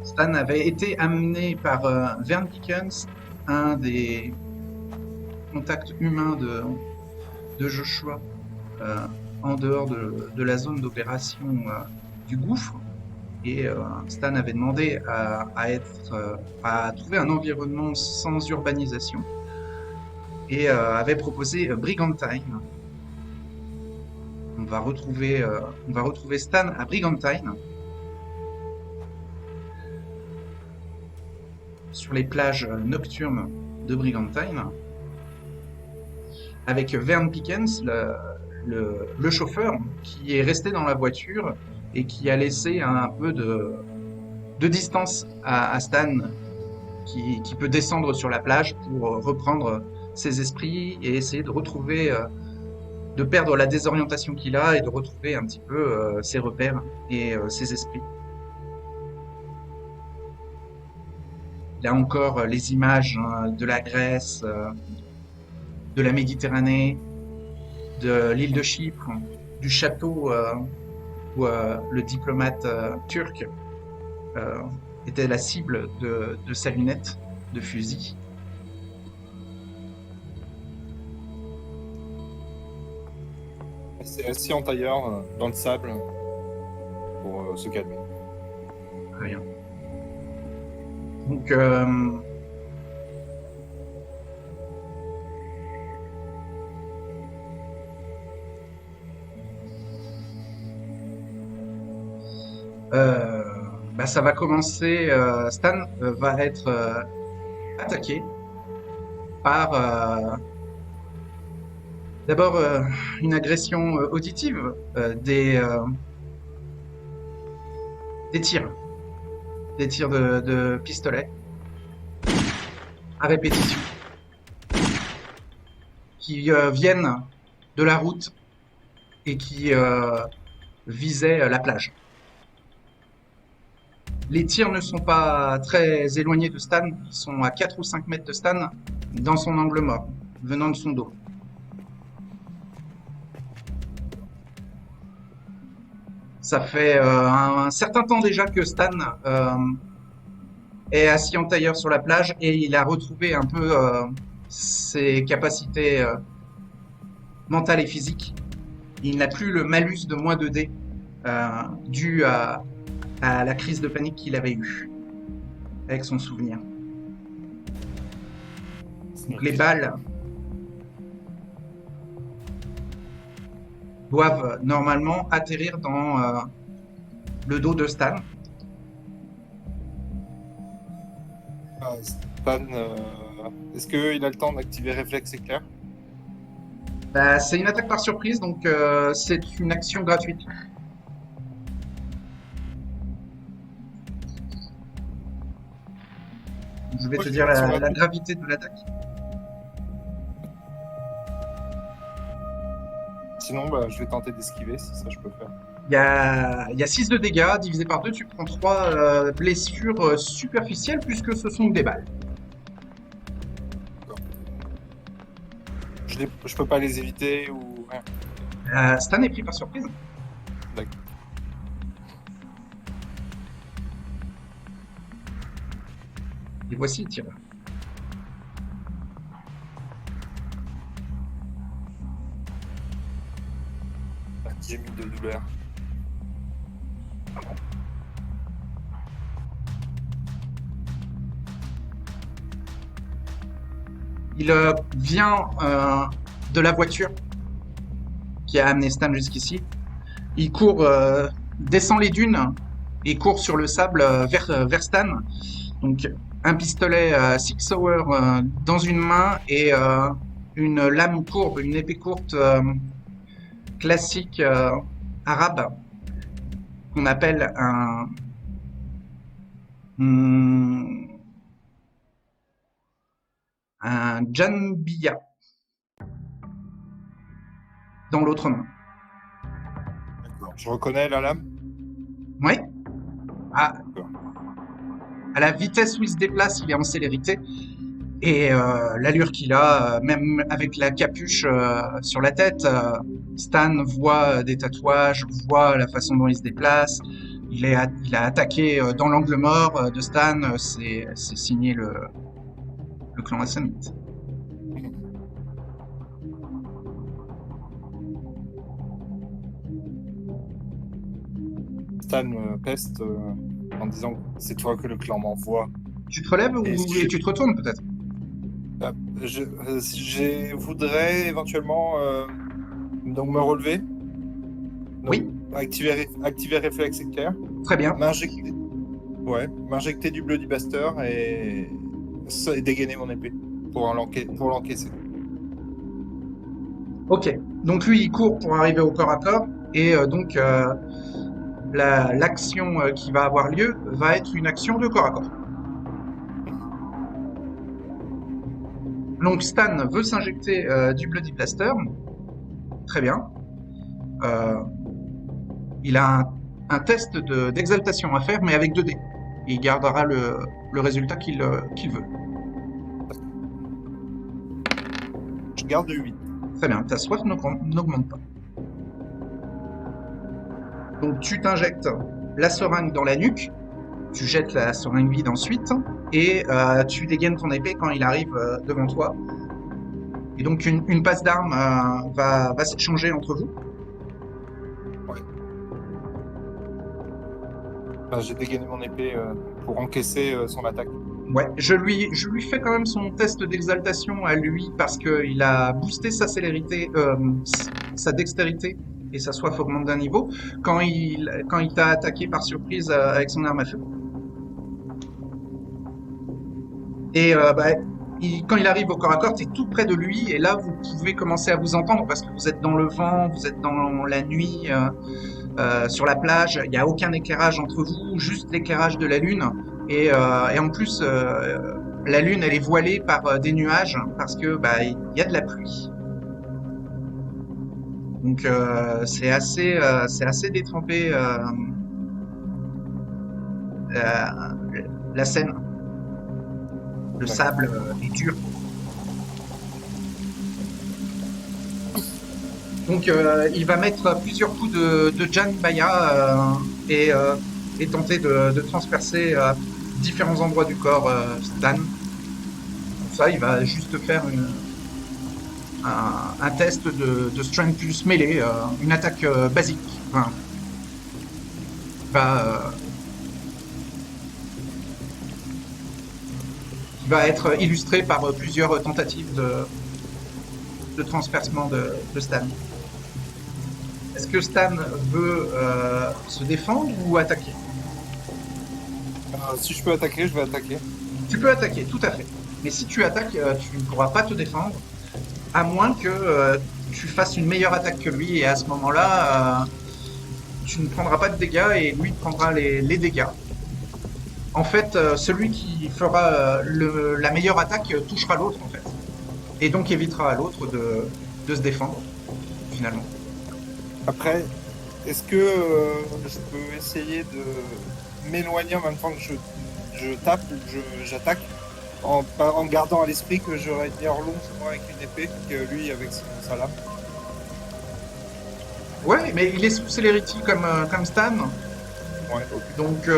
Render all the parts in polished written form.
Stan avait été amené par Vern Pickens, un des contacts humains de Joshua, euh, en dehors de la zone d'opération du gouffre. Et Stan avait demandé à trouver un environnement sans urbanisation et avait proposé Brigantine. On va retrouver Stan à Brigantine, sur les plages nocturnes de Brigantine, avec Vern Pickens, le chauffeur, qui est resté dans la voiture et qui a laissé un peu de distance à Stan, qui peut descendre sur la plage pour reprendre ses esprits et essayer de retrouver, de perdre la désorientation qu'il a et de retrouver un petit peu ses repères et ses esprits. Il a encore les images de la Grèce, de la Méditerranée, de l'île de Chypre, du château où le diplomate turc euh, était la cible de sa lunette de fusil. Il s'est assis en tailleur dans le sable pour se calmer. Rien. Donc, euh, bah, ça va commencer. Stan va être attaqué par d'abord une agression auditive, des tirs, des tirs de pistolet à répétition qui viennent de la route et qui visaient la plage. Les tirs ne sont pas très éloignés de Stan, ils sont à 4 ou 5 mètres de Stan, dans son angle mort, venant de son dos. Ça fait un certain temps déjà que Stan est assis en tailleur sur la plage et il a retrouvé un peu ses capacités mentales et physiques. Il n'a plus le malus de moins 2D dû à la crise de panique qu'il avait eue avec son souvenir. Donc les balles doivent normalement atterrir dans le dos de Stan. Stan, est-ce qu'il a le temps d'activer réflexe éclair? Bah, c'est une attaque par surprise, donc c'est une action gratuite. Je vais te dire la gravité de l'attaque. Sinon, bah, je vais tenter d'esquiver si ça je peux faire. Il y a 6 de dégâts, divisé par 2, tu prends 3 blessures superficielles puisque ce sont des balles. Je peux pas les éviter ou rien. Stan est pris par surprise. D'accord. Et voici le tir. J'ai mis de douleur. Il vient de la voiture qui a amené Stan jusqu'ici. Il court, descend les dunes et court sur le sable vers Stan. Donc un pistolet Six Hour dans une main et une lame courbe, une épée courte classique arabe qu'on appelle un janbiya dans l'autre main. D'accord. Je reconnais la lame? Oui. À, D'accord. à la vitesse où il se déplace, il est en célérité. Et l'allure qu'il a, même avec la capuche sur la tête, Stan voit des tatouages, voit la façon dont il se déplace, Il a attaqué dans l'angle mort de Stan, c'est signé le clan Assamite. Stan peste en disant que c'est toi que le clan m'envoie. Tu te relèves Et si et tu te retournes peut-être? Je voudrais éventuellement donc me relever, donc Oui, activer réflexe éclair, très bien. m'injecter du Bloody Buster et dégainer mon épée pour l'encaisser. Ok, donc lui il court pour arriver au corps à corps et donc l'action qui va avoir lieu va être une action de corps à corps. Donc Stan veut s'injecter du Bloody Blaster, très bien. Euh, il a un test d'exaltation à faire mais avec 2 dés. Il gardera le résultat qu'il veut. Je garde 8. Très bien, ta soif n'augmente pas. Donc tu t'injectes la seringue dans la nuque, tu jettes la seringue vide ensuite, et tu dégaines ton épée quand il arrive devant toi. Et donc une passe d'armes va s'échanger entre vous. Ouais. Enfin, j'ai dégainé mon épée pour encaisser son attaque. Ouais, je lui fais quand même son test d'exaltation à lui parce qu'il a boosté sa célérité, sa dextérité et sa soif augmente d'un niveau quand il t'a attaqué par surprise avec son arme à feu. Et quand il arrive au corps à corps, t'es tout près de lui et là vous pouvez commencer à vous entendre parce que vous êtes dans le vent, vous êtes dans la nuit, sur la plage, il n'y a aucun éclairage entre vous, juste l'éclairage de la lune. Et en plus, la lune, elle est voilée par des nuages parce que il y a de la pluie. Donc c'est assez détrempé la scène. Le sable est dur. Donc il va mettre plusieurs coups de Jan Baya et tenter de transpercer différents endroits du corps Stan. Pour ça, il va juste faire un test de Strength plus mêlée, une attaque basique. Enfin, qui va être illustré par plusieurs tentatives de transpercement de Stan. Est-ce que Stan veut se défendre ou attaquer? Si je peux attaquer, je vais attaquer. Tu peux attaquer, tout à fait. Mais si tu attaques, tu ne pourras pas te défendre, à moins que tu fasses une meilleure attaque que lui, et à ce moment-là, tu ne prendras pas de dégâts et lui prendra les dégâts. En fait, celui qui fera la meilleure attaque touchera l'autre, en fait. Et donc évitera à l'autre de se défendre, finalement. Après, est-ce que je peux essayer de m'éloigner en même temps que je tape, j'attaque, en gardant à l'esprit que j'aurais une meilleure longe moi avec une épée que lui avec sa lame. Ouais, mais il est sous Celerity comme Stan. Ouais, ok. Donc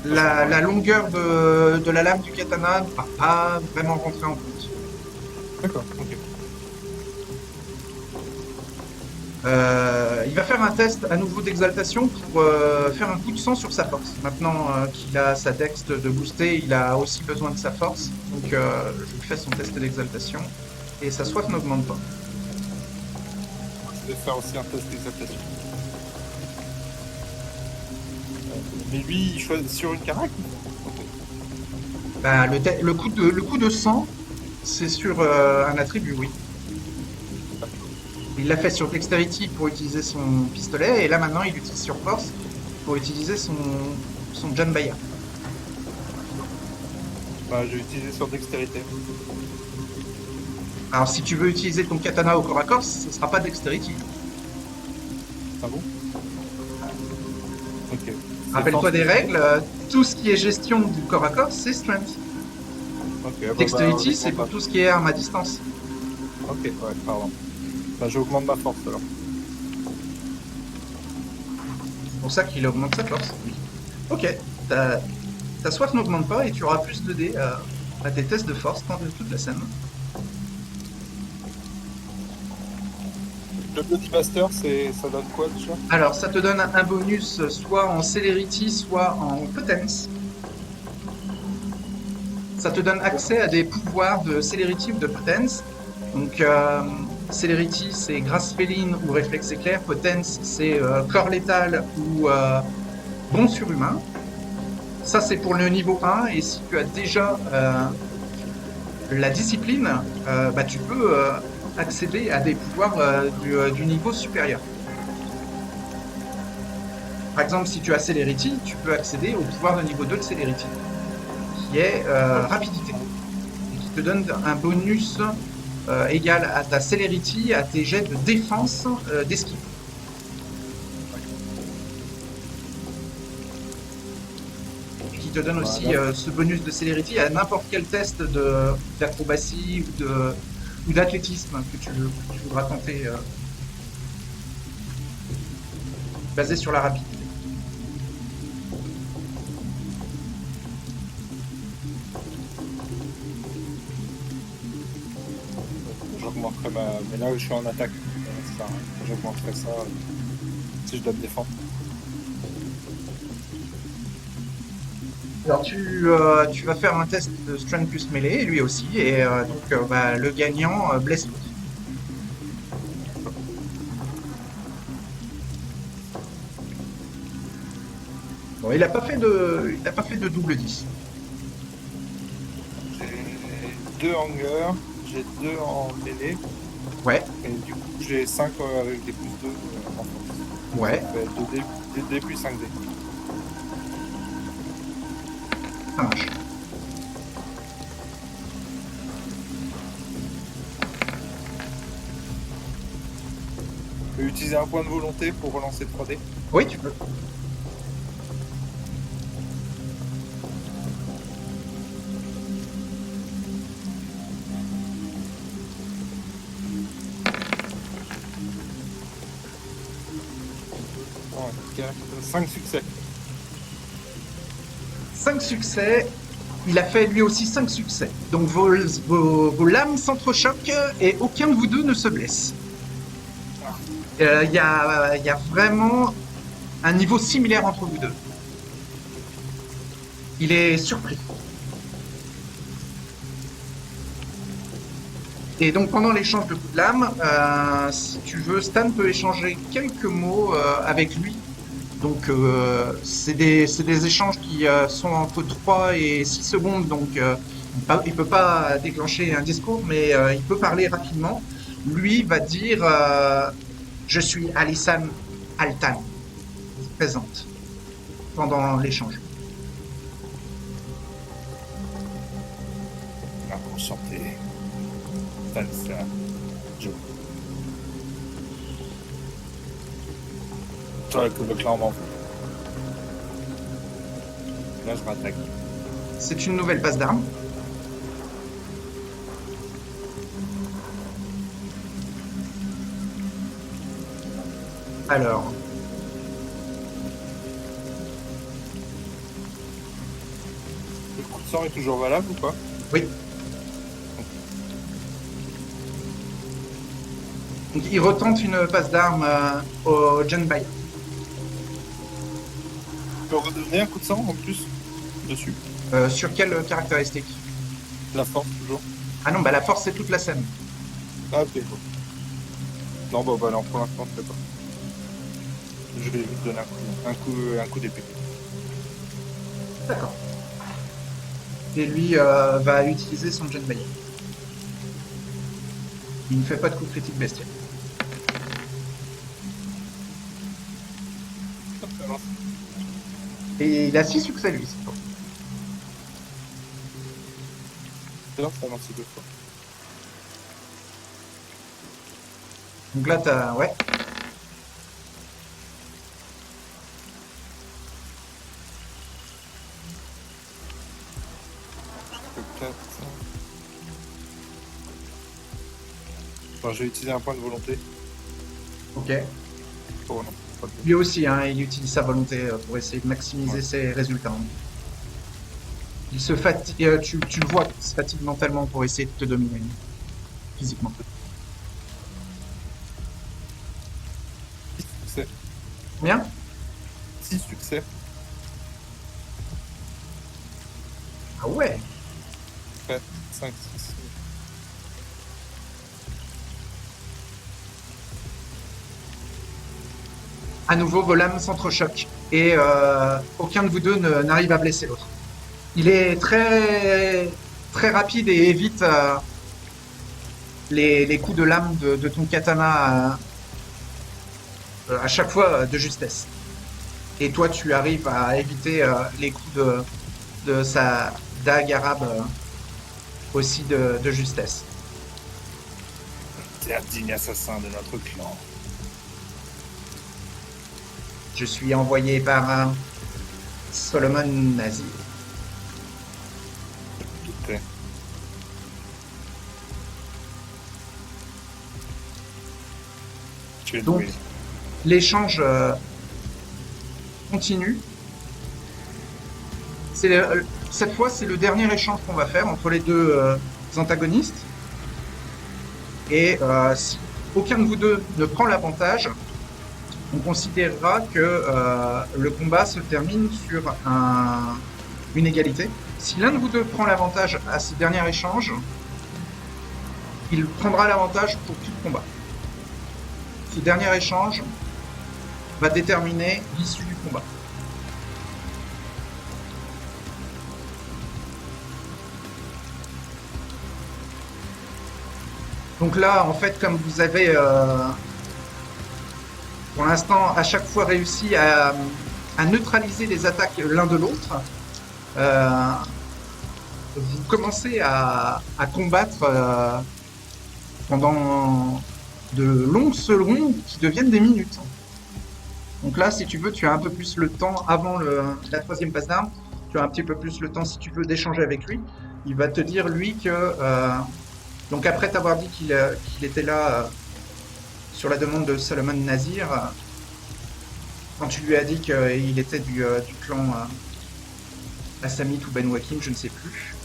la longueur de la lame du katana ne va pas vraiment rentrer en compte. D'accord, ok. Il va faire un test à nouveau d'exaltation pour faire un coup de sang sur sa force. Maintenant qu'il a sa dex de booster, il a aussi besoin de sa force. Donc je lui fais son test d'exaltation. Et sa soif n'augmente pas. Je vais faire aussi un test d'exaltation. Mais lui, il choisit sur une carac. Bah, le coup de sang, c'est sur un attribut, oui. Il l'a fait sur Dexterity pour utiliser son pistolet, et là maintenant il l'utilise sur Force pour utiliser son Janbaya. Bah, je vais utiliser sur Dextérité. Alors si tu veux utiliser ton katana au corps à corps, ce sera pas Dexterity. Ah bon? Ok. Rappelle-toi des règles, tout ce qui est gestion du corps à corps, c'est Strength. Okay, Dexterity, c'est pour tout ce qui est arme à distance. Ok, ouais, pardon. Bah, j'augmente ma force alors. pour ça qu'il augmente sa force. Oui. Ok, ta soif n'augmente pas et tu auras plus de dés à tes tests de force pendant toute la scène. Le Bloody Master, ça donne quoi déjà? Alors, ça te donne un bonus soit en Celerity, soit en Potence. Ça te donne accès à des pouvoirs de Celerity ou de Potence. Donc, Celerity, c'est grâce féline ou réflexe éclair. Potence, c'est corps létal ou bond surhumain. Ça, c'est pour le niveau 1. Et si tu as déjà la discipline, bah, tu peux accéder à des pouvoirs du niveau supérieur. Par exemple, si tu as Celerity, tu peux accéder au pouvoir de niveau 2 de Celerity, qui est rapidité, et qui te donne un bonus égal à ta Celerity, à tes jets de défense d'esquive. Et qui te donne aussi ce bonus de Celerity à n'importe quel test d'acrobatie ou d'athlétisme que tu voudras tenter, basé sur la rapidité. J'augmenterai ma. Mais là où je suis en attaque, ça, j'augmenterai ça si je dois me défendre. Alors tu vas faire un test de Strength plus mêlée, lui aussi, et donc bah, le gagnant blesse l'autre. Bon, il n'a pas fait de double 10. J'ai 2 hangers, j'ai 2 en mêlée, Ouais, et du coup j'ai 5 avec des plus 2 en force. ouais, Ça fait 2D plus 5D. ça marche. Je peux utiliser un point de volonté pour relancer 3D. Oui, tu peux. Ouais, 5 succès. 5 succès. Il a fait lui aussi 5 succès. Donc vos lames s'entrechoquent et aucun de vous deux ne se blesse. Il y a vraiment un niveau similaire entre vous deux. Il est surpris. Et donc pendant l'échange de coups de lame, si tu veux, Stan peut échanger quelques mots avec lui. Donc c'est des échanges qui sont entre 3 et 6 secondes, donc il peut pas déclencher un discours, mais il peut parler rapidement. Lui va dire je suis Alissan Altan, présente pendant l'échange. Enchanté. Talsa. Joe. Toi, que le clan m'en fout. Là, je m'attaque. C'est une nouvelle passe d'armes. Alors, Le coup de sang est toujours valable ou pas? oui. Donc il retente une passe d'armes au John Bay. Je peux redonner un coup de sang en plus dessus. Sur quelle caractéristique? La force, toujours. Ah non, bah la force c'est toute la scène. Ah, ok. Bon. Non, bah non, pour l'instant, je sais pas. Je vais juste donner un coup d'épée. D'accord. Et lui va utiliser son John Bay. Il ne fait pas de coup critique bestial. Hop, ça avance. Et il a 6 succès lui. C'est bon. Alors, ça avance 2 fois. Donc là t'as... Ouais. Le 4. Enfin, je vais utiliser un point de volonté Ok. pour relancer. Ok. Lui aussi, hein, il utilise sa volonté pour essayer de maximiser Ouais. ses résultats. Il se fatigue, tu le vois, il se fatigue mentalement pour essayer de te dominer physiquement. 6 succès. Bien? 6 succès. Ah ouais. Ouais, 5, 6. À nouveau, vos lames s'entrechoquent et aucun de vous deux n'arrive à blesser l'autre. Il est très très rapide et évite les coups de lame de ton katana à chaque fois de justesse. Et toi, tu arrives à éviter les coups de sa dague arabe aussi de justesse. T'es un digne assassin de notre clan. Je suis envoyé par Solomon Nazir. Tout est. Tu es Donc, doué. l'échange continue. Cette fois, c'est le dernier échange qu'on va faire entre les deux antagonistes. Et si aucun de vous deux ne prend l'avantage, on considérera que le combat se termine sur une égalité. Si l'un de vous deux prend l'avantage à ce dernier échange, il prendra l'avantage pour tout le combat. Ce dernier échange va déterminer l'issue du combat. Donc là, en fait, comme vous avez pour l'instant à chaque fois réussi à neutraliser les attaques l'un de l'autre, euh, vous commencez à combattre pendant de longues secondes qui deviennent des minutes. Donc là, si tu veux, tu as un peu plus le temps avant la troisième passe d'armes. Tu as un petit peu plus le temps, si tu veux, d'échanger avec lui. Il va te dire, lui, que... donc après t'avoir dit qu'il était là sur la demande de Salomon Nazir, quand tu lui as dit qu'il était du clan Assamit ou Ben Wakim, je ne sais plus.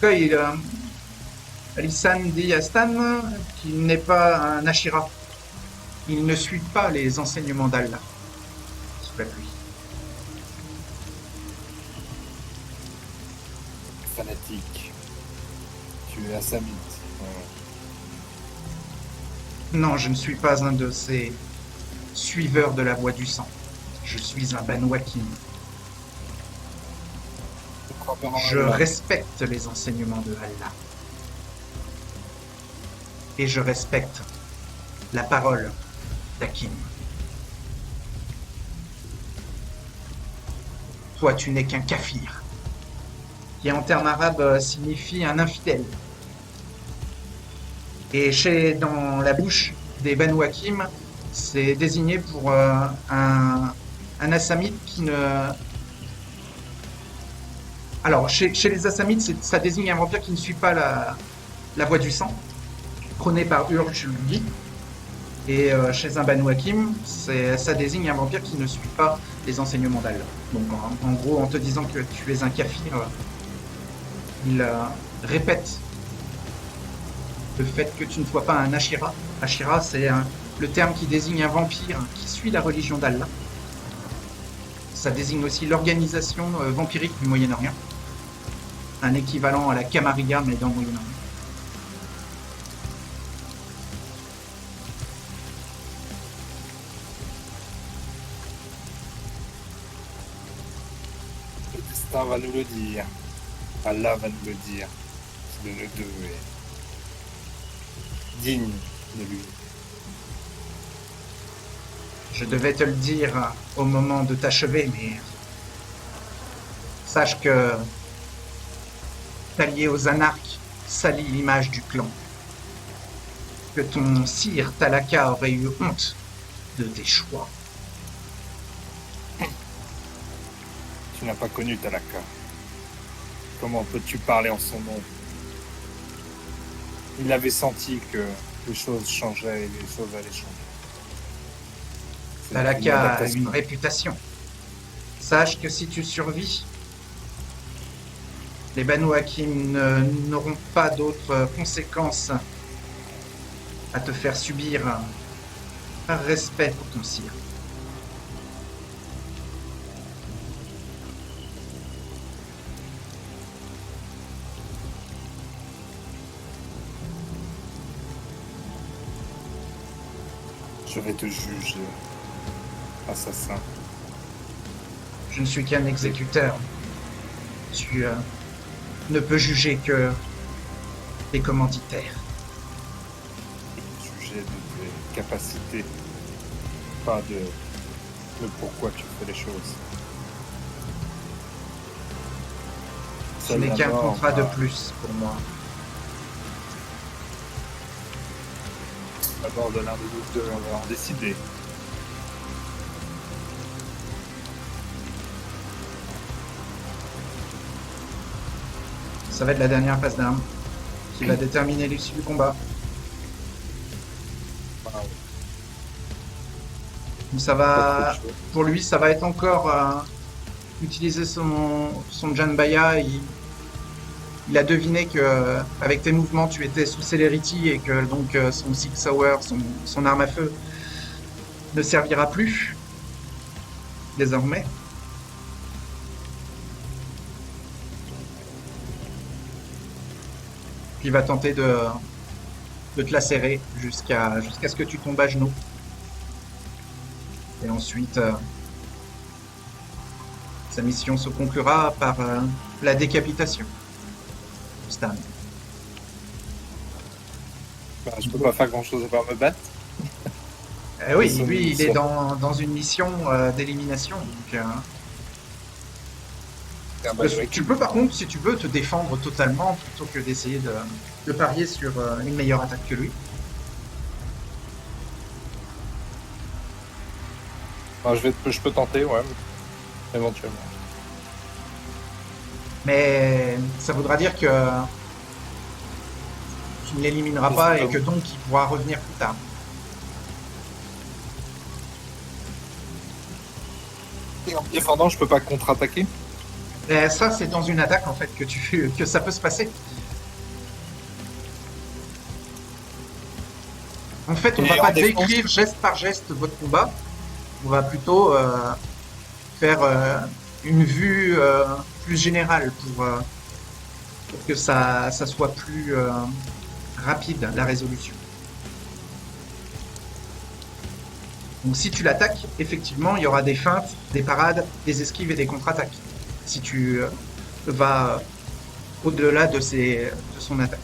En tout cas, Lisan dit à Stan qu'il n'est pas un Ashira. Il ne suit pas les enseignements d'Allah sous la pluie. Fanatique. Tu es assamite. Non, je ne suis pas un de ces suiveurs de la voie du sang. Je suis un Ben Wakim. Je respecte les enseignements de Allah. Et je respecte la parole d'Hakim. Toi, tu n'es qu'un kafir, qui en termes arabes signifie un infidèle. Et dans la bouche des Ben Wakim, c'est désigné pour un assamite qui ne... Alors, chez les assamites, ça désigne un vampire qui ne suit pas la voie du sang, prôné par Urjulgi. Et chez un Ben Wakim, ça désigne un vampire qui ne suit pas les enseignements d'Allah. Donc en gros, en te disant que tu es un kafir, il répète le fait que tu ne sois pas un Ashira. Ashira, c'est le terme qui désigne un vampire qui suit la religion d'Allah. Ça désigne aussi l'organisation vampirique du Moyen-Orient. Un équivalent à la Camarilla, mais dans le Moyen-Orient. Le destin va nous le dire. Allah va nous le dire. C'est de nous deux et digne de lui. Je devais te le dire au moment de t'achever, mais sache que t'allier aux anarques salit l'image du clan. Que ton sire Talaka aurait eu honte de tes choix. Tu n'as pas connu Talaka. Comment peux-tu parler en son nom? Il avait senti que les choses changeaient et les choses allaient changer. C'est une Talaka a adaptation. une réputation. Sache que si tu survis, les Banu Hakim n'auront pas d'autres conséquences à te faire subir par respect pour ton sire. Je vais te juger, assassin. Je ne suis qu'un exécuteur. Tu ne peux juger que les commanditaires. Juger de tes capacités, pas de pourquoi tu fais les choses. Ce n'est qu'un contrat de plus pour moi. D'abord de l'un de nous deux, on va en décider. Ça va être la dernière phase d'armes qui va déterminer l'issue du combat. Wow. Donc ça va, pour lui, ça va être encore utiliser son Janbaya. Il a deviné que avec tes mouvements, tu étais sous Celerity et que donc son Six Hour, son arme à feu, ne servira plus désormais. Puis il va tenter de te lacérer jusqu'à ce que tu tombes à genoux. Et ensuite, sa mission se conclura par la décapitation. Stan. Bah, je peux pas faire grand chose à part me battre. Oui, C'est une lui, il est mission. dans une mission d'élimination. Donc, tu peux par contre, si tu veux, te défendre totalement plutôt que d'essayer de parier sur une meilleure attaque que lui. Bah, je peux tenter, ouais, éventuellement. Mais ça voudra dire que tu ne l'élimineras pas et que donc il pourra revenir plus tard. Et en me défendant, je peux pas contre-attaquer. Et ça, c'est dans une attaque en fait que ça peut se passer. En fait, on Et va en pas défense décrire geste par geste votre combat. On va plutôt faire une vue plus générale pour que ça soit plus rapide, la résolution. Donc si tu l'attaques, effectivement, il y aura des feintes, des parades, des esquives et des contre-attaques. Si tu vas au-delà de son attaque.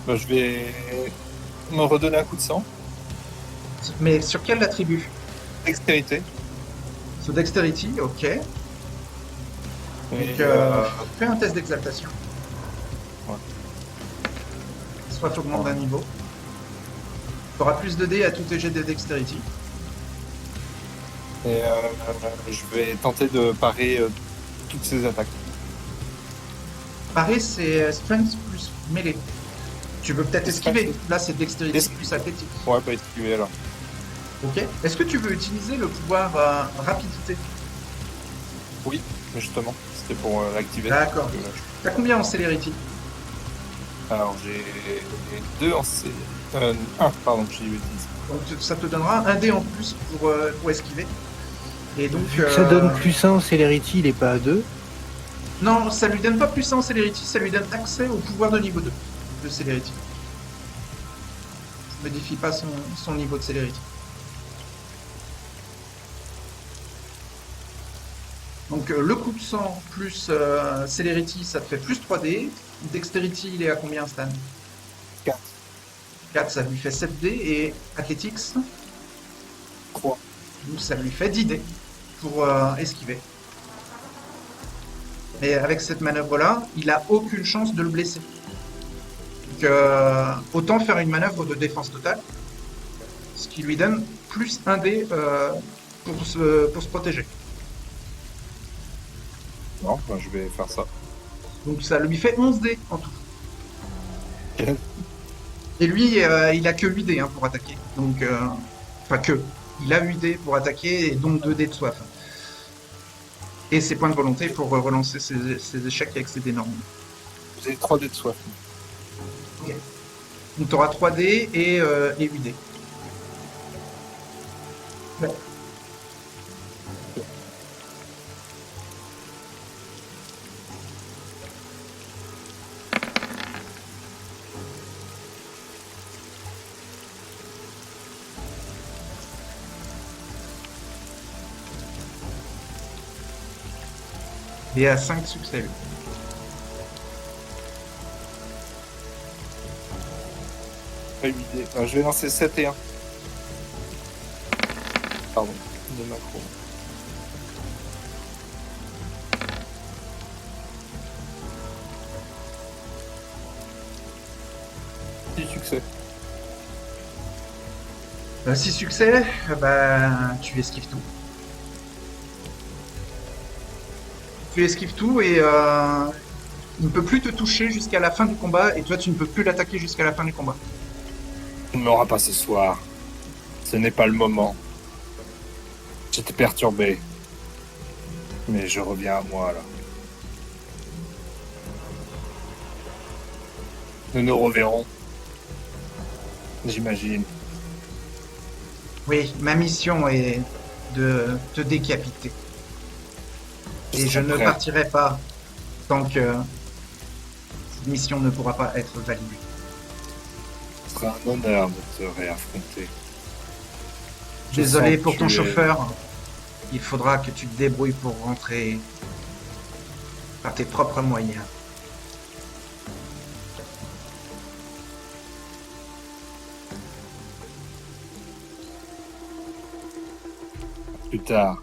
Bah, je vais me redonner un coup de sang. Mais sur quel attribut? Dextérité. Sur Dexterity, ok. Et, Donc, fais un test d'exaltation. Ouais. Soit tu augmentes d'un niveau. Tu auras plus de dés à tous tes jets de Dexterity. et je vais tenter de parer toutes ces attaques. Pareil, c'est Strength plus mêlée. Tu peux peut-être esquiver. Strength. Là, c'est Dexterity plus athlétique. Ouais, bah esquiver alors. Ok. Est-ce que tu veux utiliser le pouvoir rapidité? Oui, justement, c'était pour l'activer. D'accord. T'as combien en Celerity? Alors j'ai 2 en C. 1, pardon, j'ai eu bêtise. Donc ça te donnera un dé en plus pour esquiver. Et donc, Vu que ça donne plus 1 en Celerity, il est pas à 2. non, ça lui donne pas plus 1 en Celerity, ça lui donne accès au pouvoir de niveau 2 de Celerity. Je modifie pas son niveau de Celerity. Donc le coup de sang plus Celerity, ça te fait plus 3D. Dexterity, il est à combien, Stan? 4. 4, ça lui fait 7D. Et Athletics, 3. donc ça lui fait 10D pour esquiver. Et avec cette manœuvre-là, il a aucune chance de le blesser. Donc, autant faire une manœuvre de défense totale, ce qui lui donne plus un dé pour se protéger. Non, ben, je vais faire ça. Donc ça lui fait 11 dés en tout. Ok. Et lui, il a que 8 dés hein, pour attaquer. Donc, enfin que. Il a 8 dés pour attaquer et donc 2 dés de soif. Et ses points de volonté pour relancer ses échecs avec ses dés normaux. Vous avez 3 dés de soif. Donc tu auras 3 dés et 8 dés. Ouais. Et à 5 succès. Lui. Pas 8 dés. Non, je vais lancer 7 et 1. Pardon, de macro. Six succès. 6 succès, bah tu esquives tout. Tu esquives tout et il ne peut plus te toucher jusqu'à la fin du combat et toi tu ne peux plus l'attaquer jusqu'à la fin du combat. On ne m'aura pas ce soir. Ce n'est pas le moment. J'étais perturbé. Mais je reviens à moi là. Nous nous reverrons. J'imagine. Oui, ma mission est de te décapiter. Et je ne Prêt. partirai pas tant que cette mission ne pourra pas être validée. Ce sera un honneur de te réaffronter. Je Désolé sens pour que ton tu es- chauffeur. Il faudra que tu te débrouilles pour rentrer par tes propres moyens. Plus tard.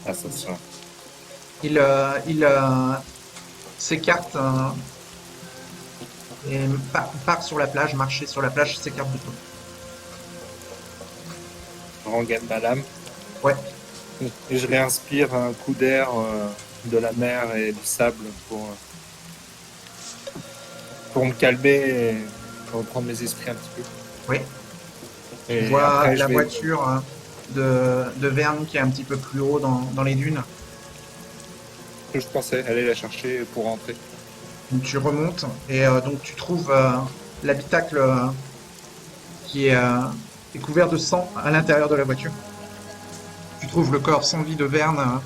Assassin. Il s'écarte et part sur la plage, marcher sur la plage, s'écarte de toi. Je rengaine ma lame. Ouais. Et je réinspire un coup d'air de la mer et du sable pour me calmer et reprendre mes esprits un petit peu. Oui. Et Tu vois après, la je vais... voiture de Verne qui est un petit peu plus haut dans les dunes. Je pensais aller la chercher pour rentrer. Donc tu remontes et donc tu trouves l'habitacle qui est couvert de sang à l'intérieur de la voiture. Tu trouves le corps sans vie de Verne,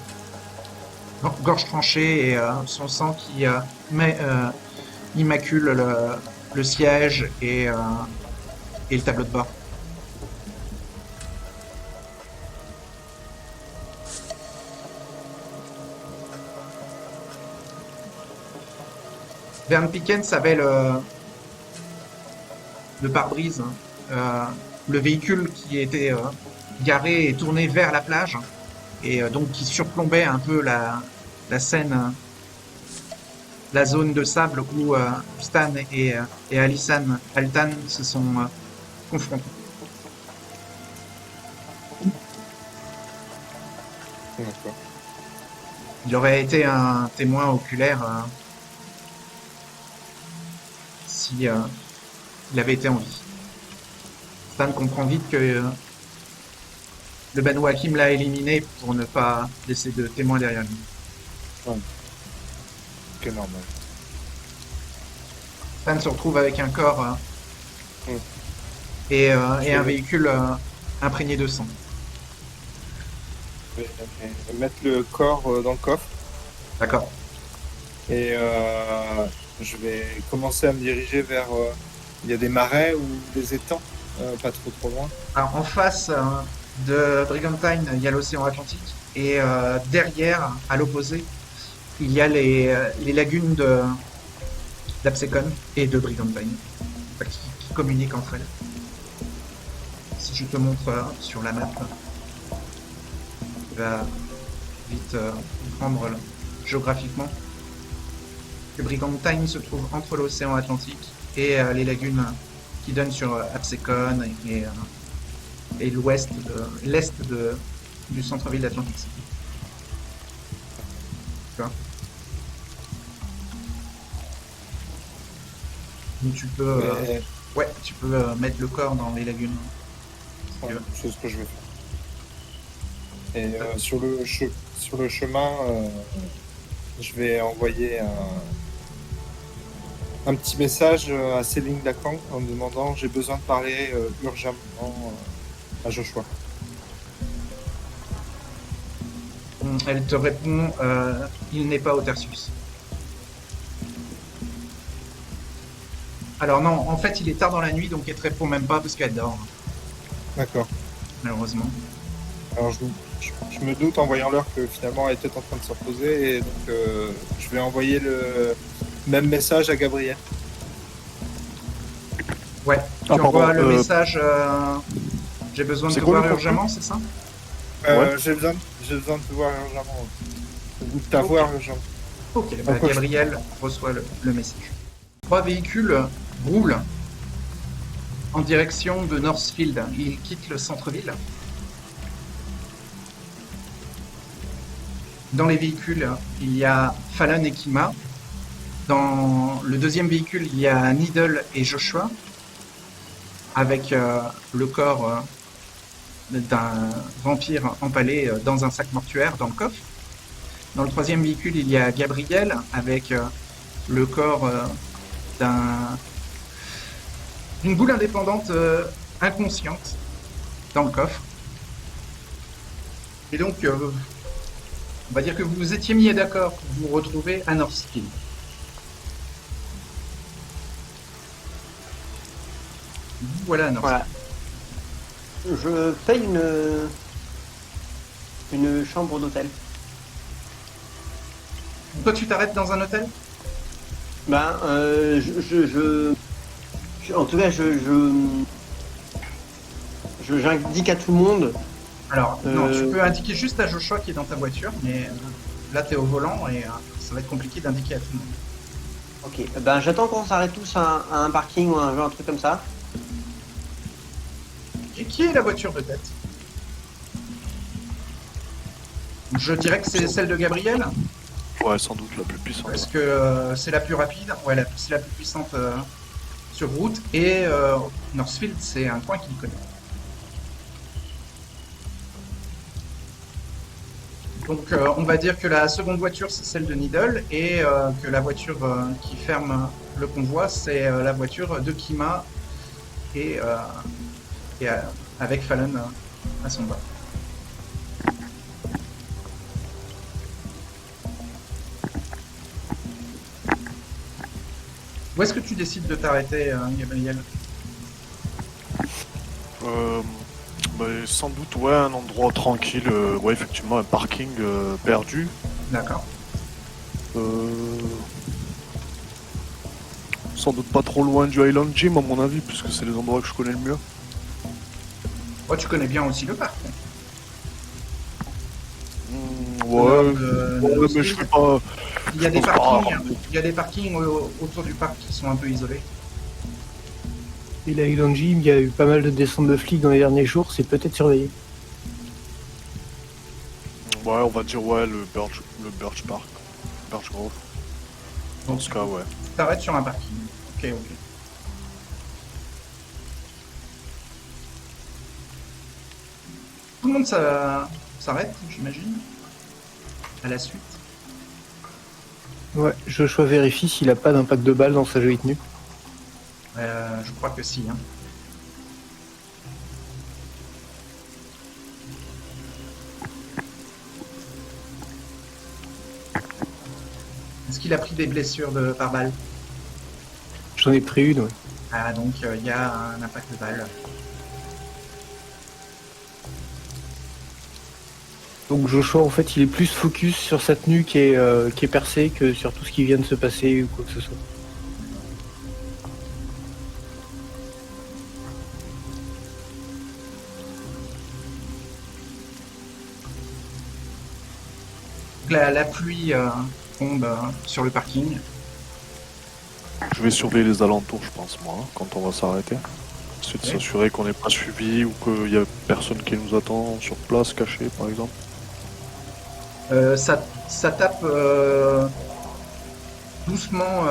gorge tranchée et son sang qui immacule le siège et le tableau de bord. Verne Pickens avait le pare-brise, le véhicule qui était garé et tourné vers la plage et donc qui surplombait un peu la scène, la zone de sable où Stan et Alisan Altan se sont confrontés. D'accord. Il aurait été un témoin oculaire si il avait été en vie. Stan comprend vite que le Banu Hakim l'a éliminé pour ne pas laisser de témoins derrière lui. C'est normal. Stan se retrouve avec un corps Mm. et un véhicule imprégné de sang. Je vais mettre le corps dans le coffre D'accord. et je vais commencer à me diriger vers... il y a des marais ou des étangs, pas trop loin. Alors, en face de Brigantine, il y a l'océan Atlantique et derrière, à l'opposé, il y a les lagunes d'Absecon et de Brigantine qui communiquent entre elles. Si je te montre sur la map, tu vas vite comprendre géographiquement. que Brigantine se trouve entre l'océan Atlantique et les lagunes qui donnent sur Absecon et l'est du centre-ville d'Atlantic City. Tu vois. Donc tu peux, Mais, tu peux mettre le corps dans les lagunes. ouais, c'est ce que je vais faire. Et sur le chemin, je vais envoyer un petit message à Céline Lacan en me demandant j'ai besoin de parler urgemment à Joshua. Elle te répond il n'est pas au Tertius. Alors non, en fait il est tard dans la nuit donc elle te répond même pas parce qu'elle dort, D'accord. malheureusement. Alors je me doute en voyant l'heure que finalement elle était en train de se reposer et donc je vais envoyer le même message à Gabriel. Ouais, tu pardon, envoies le message j'ai besoin de c'est te quoi le voir contenu urgemment, c'est ça? Ouais. J'ai besoin de te voir urgemment. Ou de t'avoir urgemment. Ok, bah, Pourquoi Gabriel reçoit le message. 3 véhicules roulent en direction de Northfield. Ils quittent le centre-ville. Dans les véhicules, il y a Fallon et Kima. Dans le deuxième véhicule, il y a Needle et Joshua, avec le corps d'un vampire empalé dans un sac mortuaire dans le coffre. Dans le troisième véhicule, il y a Gabriel, avec le corps d'une boule indépendante inconsciente dans le coffre. Et donc, on va dire que vous vous étiez mis d'accord pour vous retrouver à Northfield. Voilà, Northfield. Voilà. Je paye une chambre d'hôtel. Toi, tu t'arrêtes dans un hôtel? Ben, en tout cas, j'indique à tout le monde. Alors, non, tu peux indiquer juste à Joshua qui est dans ta voiture, mais là, tu es au volant et ça va être compliqué d'indiquer à tout le monde. Ok, ben j'attends qu'on s'arrête tous à un parking ou un truc comme ça. Et qui est la voiture de tête? Je dirais que c'est celle de Gabriel, Ouais, sans doute la plus puissante. parce que c'est la plus rapide, ouais, c'est la plus puissante sur route, et Northfield, c'est un coin qu'il connaît. Donc on va dire que la seconde voiture c'est celle de Needle et que la voiture qui ferme le convoi c'est la voiture de Kima et avec Fallon à son bas. Où est-ce que tu décides de t'arrêter, Gabriel? Bah, sans doute, ouais, un endroit tranquille, ouais, effectivement, un parking perdu. D'accord. Sans doute pas trop loin du Highland Gym, à mon avis, puisque c'est les endroits que je connais le mieux. Oh, tu connais bien aussi le parc. Ouais, De ouais, mais je fais pas. Il y a je des pense pas. parkings, il y a des parkings autour du parc qui sont un peu isolés. Et la Highland Gym, il y a eu pas mal de descentes de flics dans les derniers jours, c'est peut-être surveillé. Ouais, on va dire, ouais, le Birch Park. Birch Grove. Dans ce cas, ouais. T'arrêtes sur un parking. Ok, ok. Tout le monde s'arrête, j'imagine, à la suite. Ouais, Joshua vérifie s'il a pas d'impact de balle dans sa jolie tenue. Je crois que si. Hein. Est-ce qu'il a pris des blessures par balle? J'en ai pris une, ouais. Ah, donc il y a un impact de balle. Donc Joshua, en fait, il est plus focus sur sa tenue qui est percée que sur tout ce qui vient de se passer ou quoi que ce soit. Donc, la pluie tombe sur le parking Je vais surveiller les alentours, je pense, moi, hein, quand on va s'arrêter. C'est de Oui. s'assurer qu'on n'est pas suivi ou qu'il y a personne qui nous attend sur place, caché, par exemple. Ça tape doucement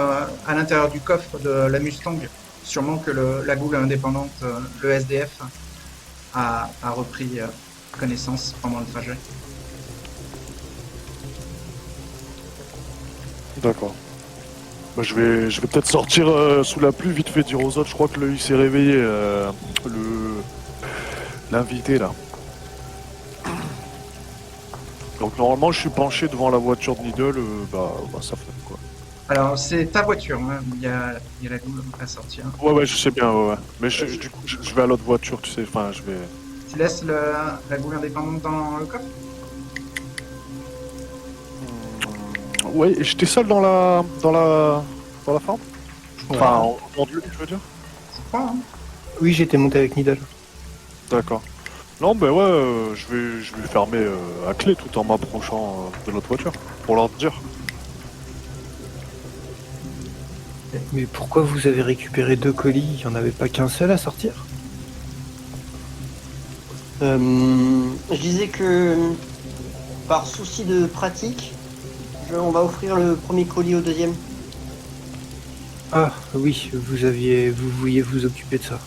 à l'intérieur du coffre de la Mustang. Sûrement que la goule indépendante, le SDF, a repris connaissance pendant le trajet. D'accord. Bah, je vais peut-être sortir sous la pluie, vite fait dire aux autres. Je crois que il s'est réveillé, l'invité là. Donc normalement, je suis penché devant la voiture de Needle, bah ça fait quoi. Alors, c'est ta voiture, hein. Il y a la goule à sortir. Ouais, je sais bien, ouais. Mais du coup, je vais à l'autre voiture, tu sais. Enfin, je vais. Tu laisses la goule indépendante dans le coffre? Ouais, et j'étais seul dans la ferme. Enfin, en lieu, je veux dire. Je crois, hein. Oui, j'étais monté avec Nidal. D'accord. Non, ben ouais, je vais fermer à clé tout en m'approchant de l'autre voiture pour leur dire. Mais pourquoi vous avez récupéré 2 colis? Il n'y en avait pas qu'un seul à sortir? Je disais que par souci de pratique, on va offrir le premier colis au deuxième. Ah oui, vous vouliez vous occuper de ça.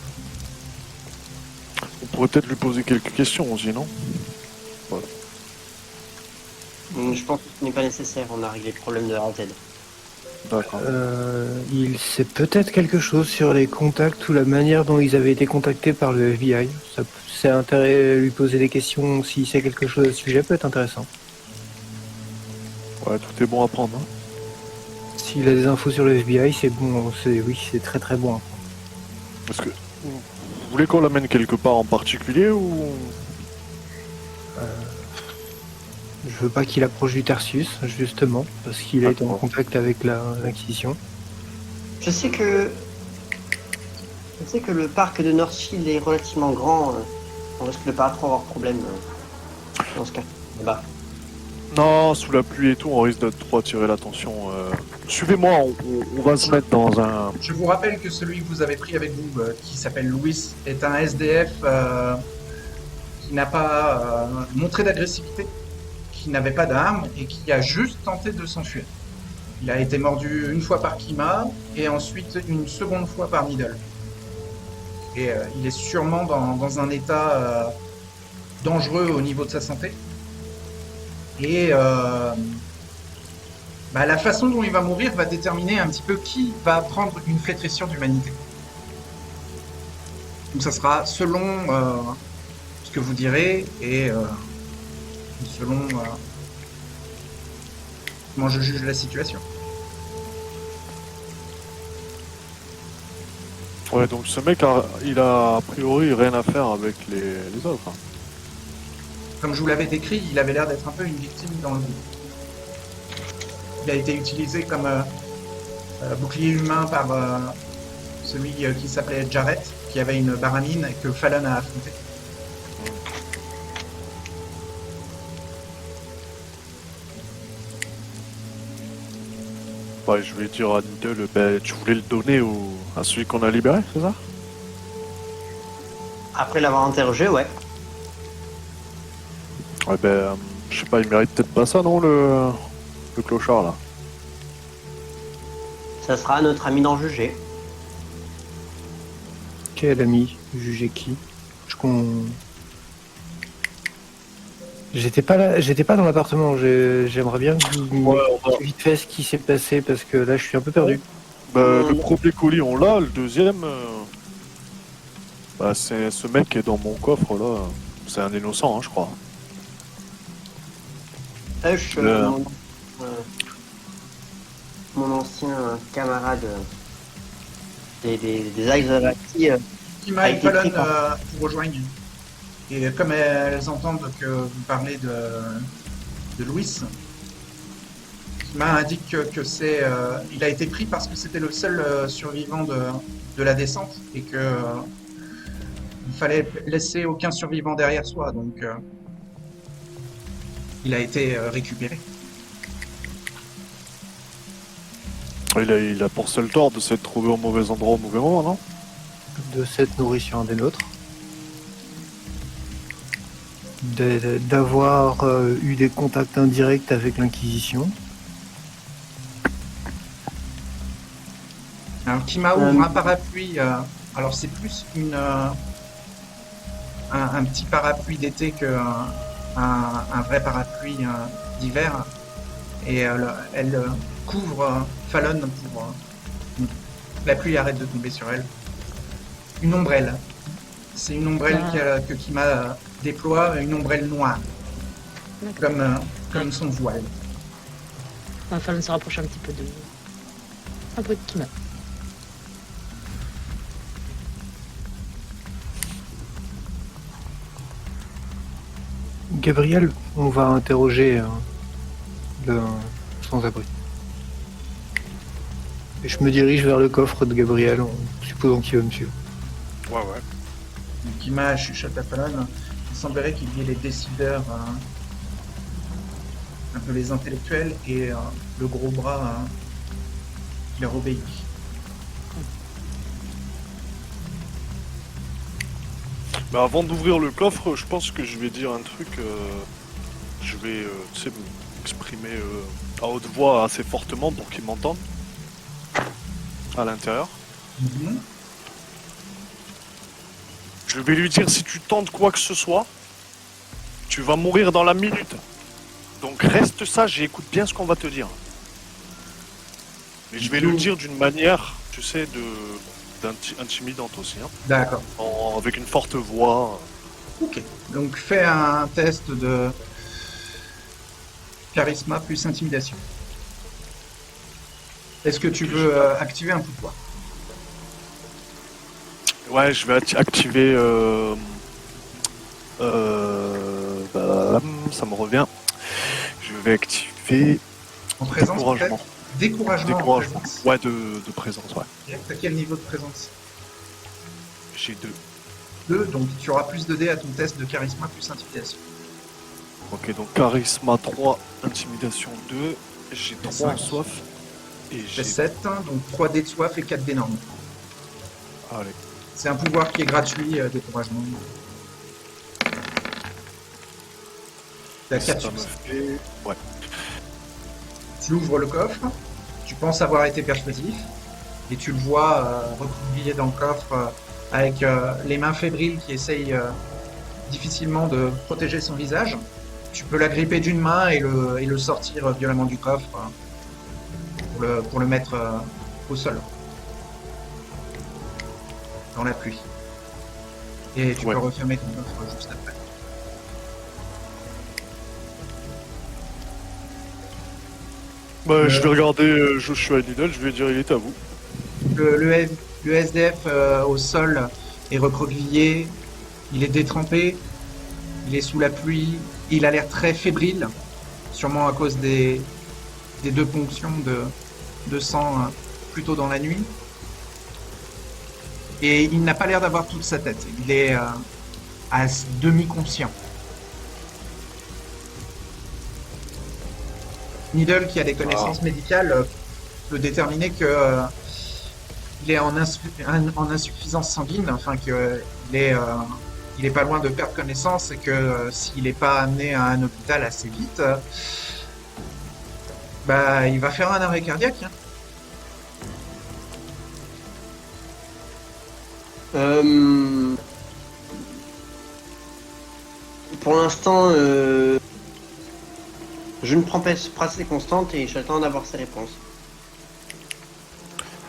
On pourrait peut-être lui poser quelques questions aussi, non? Je pense que ce n'est pas nécessaire, on a réglé le problème de la RZ. D'accord. Il sait peut-être quelque chose sur les contacts ou la manière dont ils avaient été contactés par le FBI. C'est intéressant lui poser des questions s'il sait quelque chose à ce sujet, peut être intéressant. Ouais, tout est bon à prendre. Hein. S'il a des infos sur le FBI, c'est bon, oui, c'est très très bon. Parce que vous voulez qu'on l'amène quelque part en particulier ou Je veux pas qu'il approche du Tertius, justement, parce qu'il a été en contact avec l'Inquisition. Je sais que le parc de Northfield est relativement grand. On risque de pas trop avoir de problème dans ce cas. Là-bas. Non, sous la pluie et tout, on risque de trop attirer l'attention. Suivez-moi, on va se mettre dans un. Je vous rappelle que celui que vous avez pris avec vous, qui s'appelle Louis, est un SDF qui n'a pas montré d'agressivité, qui n'avait pas d'arme et qui a juste tenté de s'enfuir. Il a été mordu une fois par Kima et ensuite une seconde fois par Needle. Et il est sûrement dans un état dangereux au niveau de sa santé. Et la façon dont il va mourir va déterminer un petit peu qui va prendre une flétrissure d'humanité. Donc ça sera selon ce que vous direz et selon comment je juge la situation. Ouais, donc ce mec, il a priori rien à faire avec les autres. Hein. Comme je vous l'avais décrit, il avait l'air d'être un peu une victime dans le groupe. Il a été utilisé comme bouclier humain par celui qui s'appelait Jarrett, qui avait une baramine et que Fallon a affronté. Ouais, je vais dire à Needle, tu voulais le donner à celui qu'on a libéré, c'est ça? Après l'avoir interrogé, ouais. Ouais, je sais pas, il mérite peut-être pas ça, non, le clochard, là. Ça sera à notre ami d'en juger. Quel ami? Juger qui? J'étais pas là, j'étais pas dans l'appartement. J'aimerais bien que vous me vite fait ce qui s'est passé parce que là je suis un peu perdu. Le premier colis, on l'a. Le deuxième, c'est ce mec qui est dans mon coffre là. C'est un innocent, hein, je crois. Mon ancien camarade des Axolati Kima et été Fallon pris par- vous rejoignent. Et comme elles entendent que vous parlez de Louis, Kima indique que il a été pris parce que c'était le seul survivant de la descente et que il fallait laisser aucun survivant derrière soi. Donc, il a été récupéré. Il a pour seul tort de s'être trouvé au mauvais endroit au mauvais moment, non? De s'être nourri sur un des nôtres. D'avoir eu des contacts indirects avec l'Inquisition. Alors, Kima ouvre un parapluie. Alors, c'est plus un petit parapluie d'été qu'un un vrai parapluie d'hiver. Et elle couvre Fallon pour que la pluie arrête de tomber sur elle. Une ombrelle. C'est une ombrelle que Kima déploie, une ombrelle noire, D'accord. comme son voile. Il va falloir se rapprocher un peu de Kima. Gabriel, on va interroger le sans-abri. Et je me dirige vers le coffre de Gabriel en supposant qu'il va me suivre. Ouais. Donc, Kima chuchote à Fallon. Il semblerait qu'il y ait les décideurs, un peu les intellectuels, et le gros bras qui leur obéit. Bah avant d'ouvrir le coffre, je pense que je vais dire un truc. Je vais tu sais, m'exprimer à haute voix assez fortement pour qu'ils m'entendent. À l'intérieur. Mhm. Je vais lui dire si tu tentes quoi que ce soit, tu vas mourir dans la minute. Donc reste sage et écoute bien ce qu'on va te dire. Et je vais le dire d'une manière, tu sais, intimidante aussi. Hein. D'accord. Avec une forte voix. Ok. Donc fais un test de charisme plus intimidation. Est-ce que tu veux activer un pouvoir? Ouais, je vais activer. Ça me revient. Je vais activer. En présence, Découragement. peut-être Découragement. En Découragement. présence. Ouais, de présence, ouais. T'as quel niveau de présence? J'ai 2. 2, donc tu auras plus de dés à ton test de charisme plus intimidation. Ok, donc charisme 3, intimidation 2. J'ai 3 en 5. soif. Et J'ai j'ai 7, donc 3 dés de soif et 4 dés normaux. Allez. C'est un pouvoir qui est gratuit, découragement. T'as 4 Ça me succès. fait. Ouais. Tu ouvres le coffre, tu penses avoir été persuasif, et tu le vois recroquevillé dans le coffre avec les mains fébriles qui essayent difficilement de protéger son visage. Tu peux l'agripper d'une main et le sortir violemment du coffre pour le mettre au sol, dans la pluie. Et tu Ouais. peux refermer ton coffre juste après. Bah, je vais regarder Joshua et Needle, je vais dire il est à vous. Le SDF au sol est recroquevillé, il est détrempé, il est sous la pluie, il a l'air très fébrile, sûrement à cause des 2 ponctions de sang plus tôt dans la nuit. Et il n'a pas l'air d'avoir toute sa tête, il est à demi-conscient. Needle, qui a des connaissances médicales, peut déterminer que il est en insuffisance sanguine, enfin qu'il est pas loin de perdre connaissance et que s'il n'est pas amené à un hôpital assez vite, bah il va faire un arrêt cardiaque. Hein. Pour l'instant, je ne prends pas ces constantes et j'attends d'avoir ces réponses.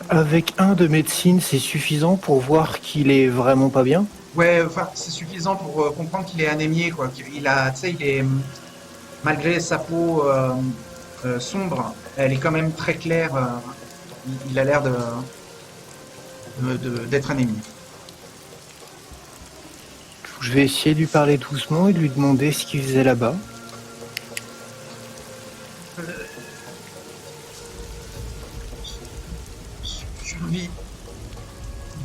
Avec un de médecine, c'est suffisant pour voir qu'il est vraiment pas bien? Ouais, enfin c'est suffisant pour comprendre qu'il est anémié, quoi. Il a, tu sais, il est malgré sa peau sombre, elle est quand même très claire. Il a l'air d'être anémié. Je vais essayer de lui parler doucement et de lui demander ce qu'il faisait là-bas. Survie.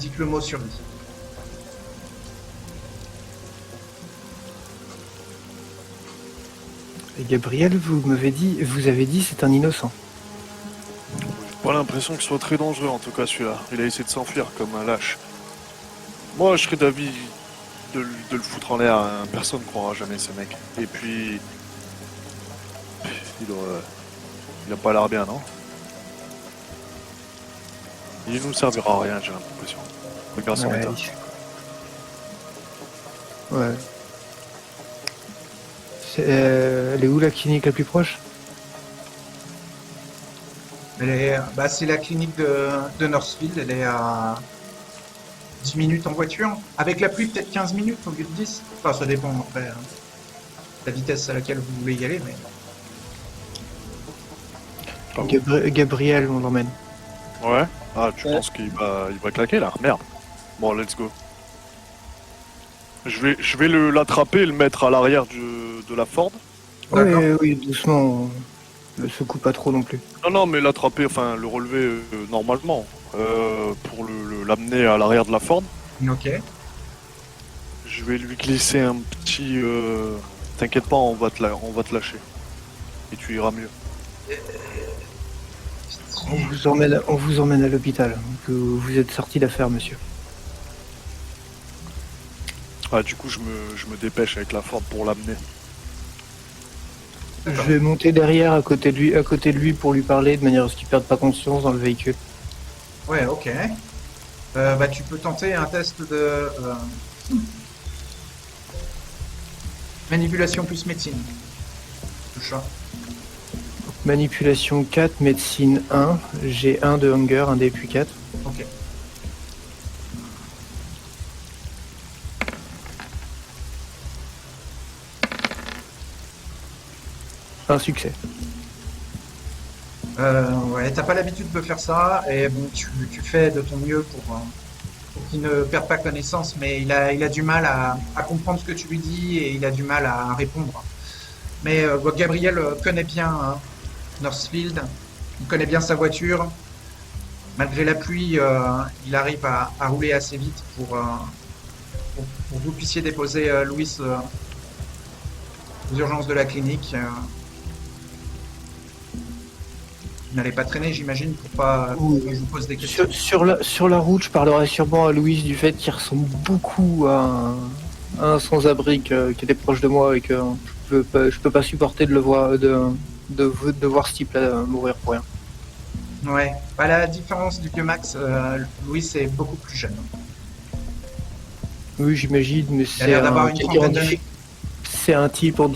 Dites le mot survie. Et Gabriel, vous avez dit c'est un innocent. Ouais, pas l'impression qu'il soit très dangereux, en tout cas celui-là. Il a essayé de s'enfuir comme un lâche. Moi, je serais d'avis de le foutre en l'air. Hein. Personne ne croira jamais ce mec. Et puis... Il a pas l'air bien, non? Il nous servira à rien, j'ai l'impression. Regarde son état. Ouais. Elle est où la clinique la plus proche? C'est la clinique de Northfield. Elle est à 10 minutes en voiture. Avec la pluie, peut-être 15 minutes au lieu de 10. Enfin, ça dépend après la vitesse à laquelle vous voulez y aller. Mais... Gabriel, on l'emmène. Ouais. Ah, tu Ouais. penses qu'il va claquer là? Merde. Bon, let's go. Je vais l'attraper et le mettre à l'arrière de la Ford. D'accord. Oui, doucement. Ne secoue pas trop non plus. Non, mais l'attraper, enfin le relever normalement. Pour l'amener à l'arrière de la Ford. Ok. Je vais lui glisser un petit... T'inquiète pas, on va te lâcher. Et tu iras mieux. On vous emmène à l'hôpital. Que vous êtes sorti d'affaire, monsieur. Ah, du coup, je me dépêche avec la Ford pour l'amener. Je vais monter derrière à côté de lui pour lui parler de manière à ce qu'il perde pas conscience dans le véhicule. Ouais, ok. Tu peux tenter un test de manipulation plus médecine. Le chat. Manipulation 4, médecine 1, j'ai 1 de hunger, un DP 4. Ok. Un succès. Ouais, t'as pas l'habitude de faire ça, et bon, tu fais de ton mieux pour qu'il ne perde pas connaissance, mais il a du mal à comprendre ce que tu lui dis et il a du mal à répondre. Mais Gabriel connaît bien Northfield, il connaît bien sa voiture. Malgré la pluie, il arrive à rouler assez vite pour que vous puissiez déposer Louis aux urgences de la clinique. Vous n'allez pas traîner, j'imagine, pour pas Oui. que je vous pose des questions. Sur la route, je parlerai sûrement à Louise du fait qu'il ressemble beaucoup à un sans-abri qui était proche de moi et que je peux pas supporter de le voir, de voir ce type-là mourir pour rien. Ouais. Bah, la différence du vieux Max, Louis est beaucoup plus jeune. Oui, j'imagine, mais Il a l'air d'avoir une trentaine d'années. c'est un type en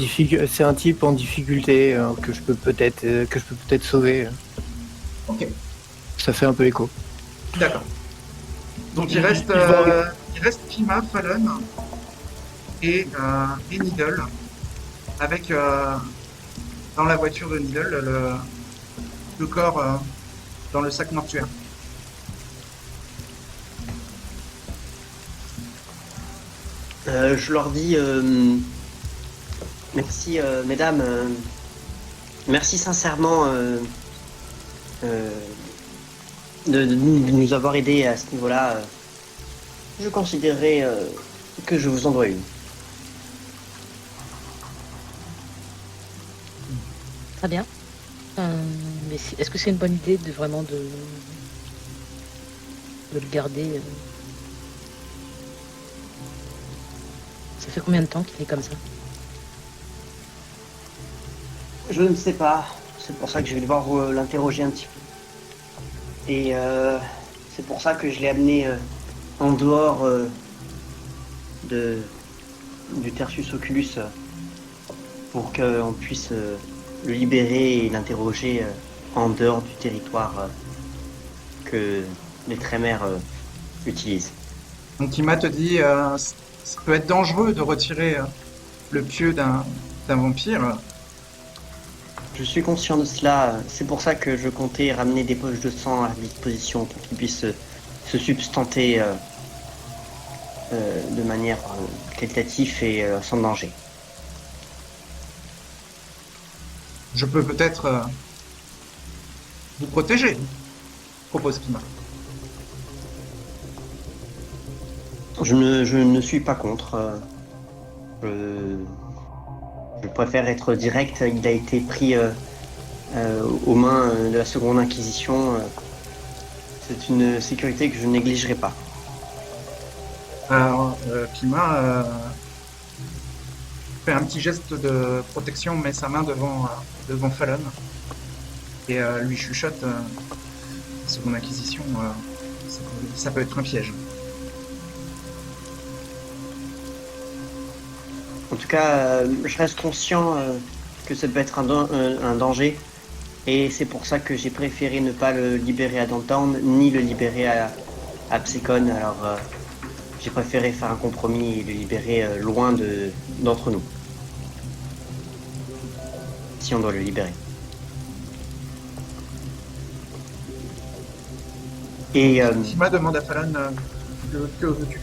difficulté que je peux peut-être sauver. Ok, Ça fait un peu écho. d'accord. Donc il reste Kima, Fallon et Needle avec dans la voiture de Needle le corps dans le sac mortuaire. Je leur dis merci, mesdames. Merci sincèrement de nous avoir aidés à ce niveau-là. Je considérerais que je vous en dois une. Très bien. Mais est-ce que c'est une bonne idée de vraiment de le garder Ça fait combien de temps qu'il est comme ça? Je ne sais pas. C'est pour ça que je vais devoir l'interroger un petit peu. Et c'est pour ça que je l'ai amené en dehors du Tertius Oculus pour qu'on puisse le libérer et l'interroger en dehors du territoire que les Trémères utilisent. Donc Kima te dit ça peut être dangereux de retirer le pieu d'un vampire. Je suis conscient de cela, c'est pour ça que je comptais ramener des poches de sang à disposition pour qu'ils puissent se substanter de manière qualitative et sans danger. Je peux peut-être vous protéger, propose Kima. Je ne suis pas contre. Je préfère être direct. Il a été pris aux mains de la Seconde Inquisition C'est une sécurité que je négligerai pas. Alors, Kima fait un petit geste de protection, met sa main devant Fallon et lui chuchote seconde acquisition, ça peut être un piège. En tout cas, je reste conscient que ça peut être un danger. Et c'est pour ça que j'ai préféré ne pas le libérer à Downtown, ni le libérer à Psychon. Alors, j'ai préféré faire un compromis et le libérer loin d'entre nous. Si on doit le libérer. Et Kima demande à Fallon que veux-tu?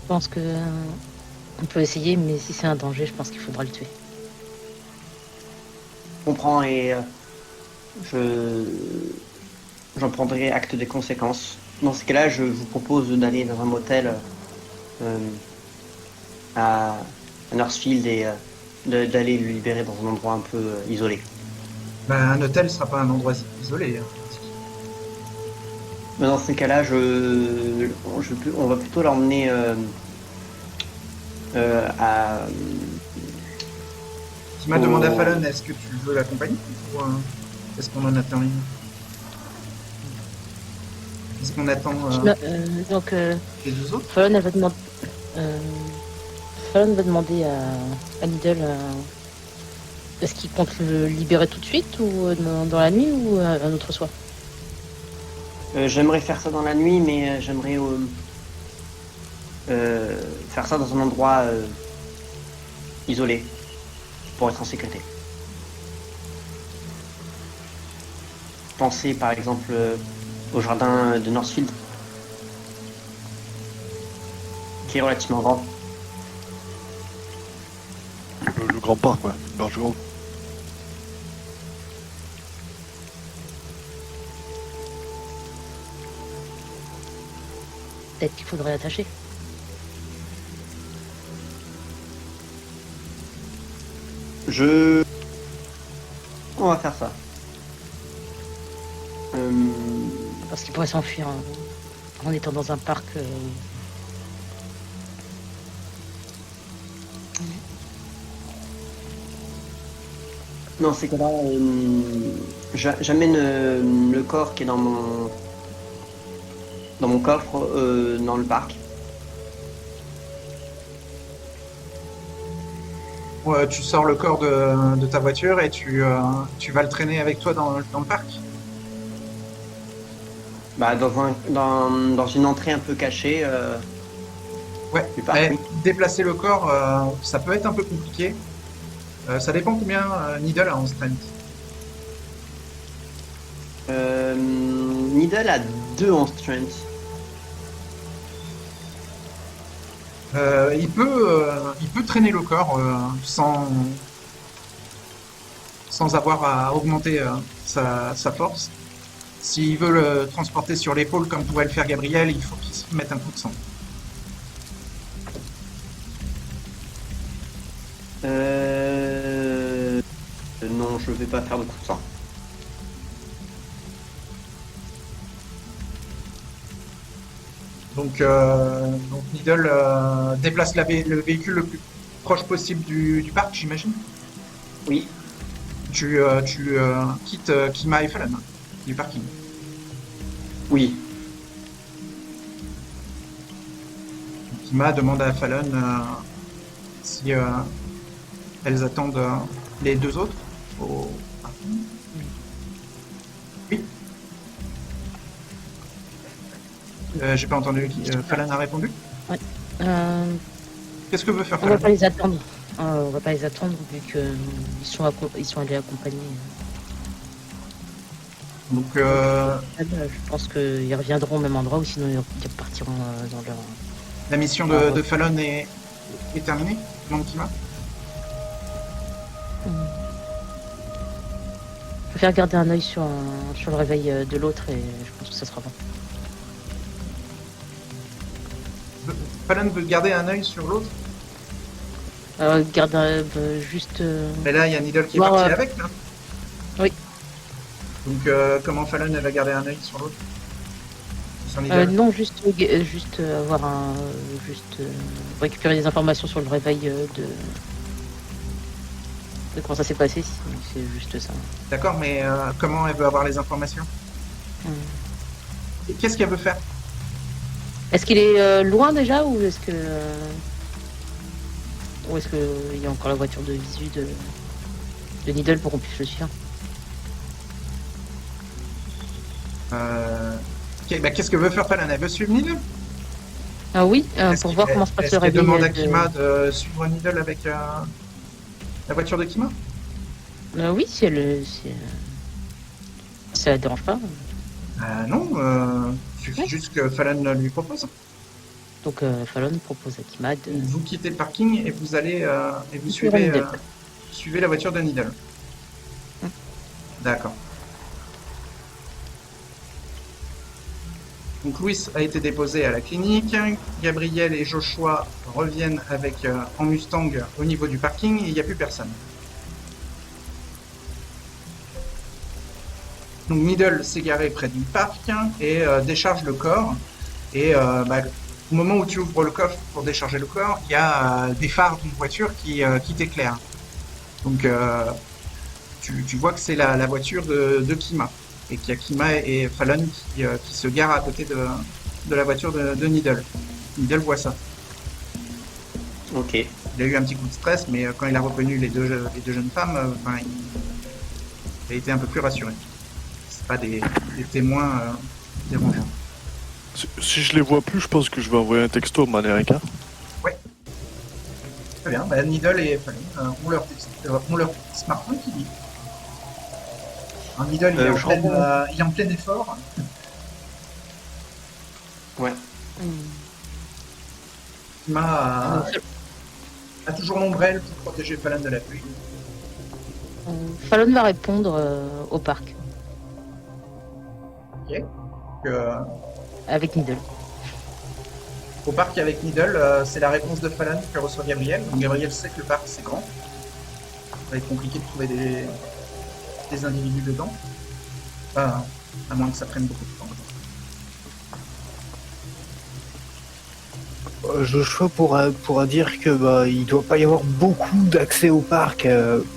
Je pense que on peut essayer, mais si c'est un danger, je pense qu'il faudra le tuer. je comprends et j'en prendrai acte des conséquences. Dans ce cas-là, je vous propose d'aller dans un motel à Northfield et d'aller le libérer dans un endroit un peu isolé. Ben, un hôtel ne sera pas un endroit isolé. Hein. Mais dans ces cas-là, on va plutôt l'emmener à... Kima demande à Fallon, est-ce que tu veux l'accompagner ou est-ce qu'on en a terminé? Est-ce qu'on attend Donc, les deux autres? Fallon, elle va demander, Fallon va demander à Needle est-ce qu'il compte le libérer tout de suite ou dans la nuit ou un autre soir? J'aimerais faire ça dans la nuit, mais j'aimerais faire ça dans un endroit isolé pour être en sécurité. Pensez par exemple au jardin de Northfield, qui est relativement grand. Le grand parc, ouais. Large grand. Peut-être qu'il faudrait l'attacher. On va faire ça. Parce qu'il pourrait s'enfuir en étant dans un parc. Dans ces cas-là, j'amène le corps qui est dans mon coffre dans le parc. Ouais, tu sors le corps de ta voiture et tu vas le traîner avec toi dans le parc? Bah, dans une entrée un peu cachée Ouais, du parc. mais Oui. déplacer le corps, ça peut être un peu compliqué. Ça dépend combien Needle a en strength. Needle a 2 en strength. Il peut traîner le corps sans avoir à augmenter sa force. S'il veut le transporter sur l'épaule comme pourrait le faire Gabriel, il faut qu'il se mette un coup de sang. Non, je vais pas faire de coup de sang. Donc Needle déplace le véhicule le plus proche possible du parc, j'imagine. Oui. Tu quittes Kima et Fallon du parking. Oui. Kima demande à Fallon si elles attendent les deux autres au parking. Oui. J'ai pas entendu qui. Fallon a répondu. Euh, Qu'est-ce que veut faire on va Fallon? pas les attendre. On va pas les attendre vu qu'ils sont allés accompagner. Donc Je pense qu'ils reviendront au même endroit ou sinon ils repartiront dans leur. la mission de Fallon est terminée. Donc Kima. Je préfère garder un œil sur le réveil de l'autre et je pense que ça sera bon. Fallon veut garder un œil sur l'autre. Garde juste. Mais là, il y a Needle qui est Voir, parti avec, là. oui. Donc, comment Fallon, elle va garder un œil sur l'autre? Sur Needle? Non, juste avoir un. Juste récupérer des informations sur le réveil de comment ça s'est passé, c'est juste ça. D'accord, mais comment elle veut avoir les informations? Hum. Et qu'est-ce qu'elle veut faire? Est-ce qu'il est loin déjà ou est-ce que. Ou est-ce qu'il y a encore la voiture de visu de Needle pour qu'on puisse le suivre? Qu'est-ce que veut faire Fallon? Elle veut suivre Needle? Ah oui, Est-ce pour qu'il- voir comment se passe est-ce le qu'elle réveil. demande à Kima de suivre Needle avec la voiture de Kima? Oui, si ça la dérange pas. Non, il suffit Ouais. juste que Fallon lui propose. Donc Fallon propose à Kima de. Vous quittez le parking et vous allez et vous Suivre Needle. suivez la voiture de Needle. Hum. D'accord. Donc Louis a été déposé à la clinique. Gabriel et Joshua reviennent avec en Mustang au niveau du parking et il n'y a plus personne. Donc Needle s'est garé près du parc et décharge le corps. Et au moment où tu ouvres le coffre pour décharger le corps, il y a des phares d'une voiture qui t'éclairent. Donc tu vois que c'est la voiture de Kima. Et qu'il y a Kima et Fallon qui se garent à côté de la voiture de Needle. Needle voit ça. Ok. Il a eu un petit coup de stress, mais quand il a reconnu les deux jeunes femmes, il a été un peu plus rassuré. C'est pas des témoins dérangeants. Si je les vois plus, je pense que je vais envoyer un texto à Manerica. Très bien, Needle et Fallon ont leur smartphone qui dit. Needle, il est en plein effort. Ouais. Kima a toujours l'ombrelle pour protéger Fallon de la pluie. Fallon va répondre au parc Ok. Que, avec Needle. au parc avec Needle, c'est la réponse de Fallon que reçoit Gabriel. Donc Gabriel sait que le parc c'est grand. Ça va être compliqué de trouver des individus dedans. À moins que ça prenne beaucoup de temps. Joshua pourra dire que il doit pas y avoir beaucoup d'accès au parc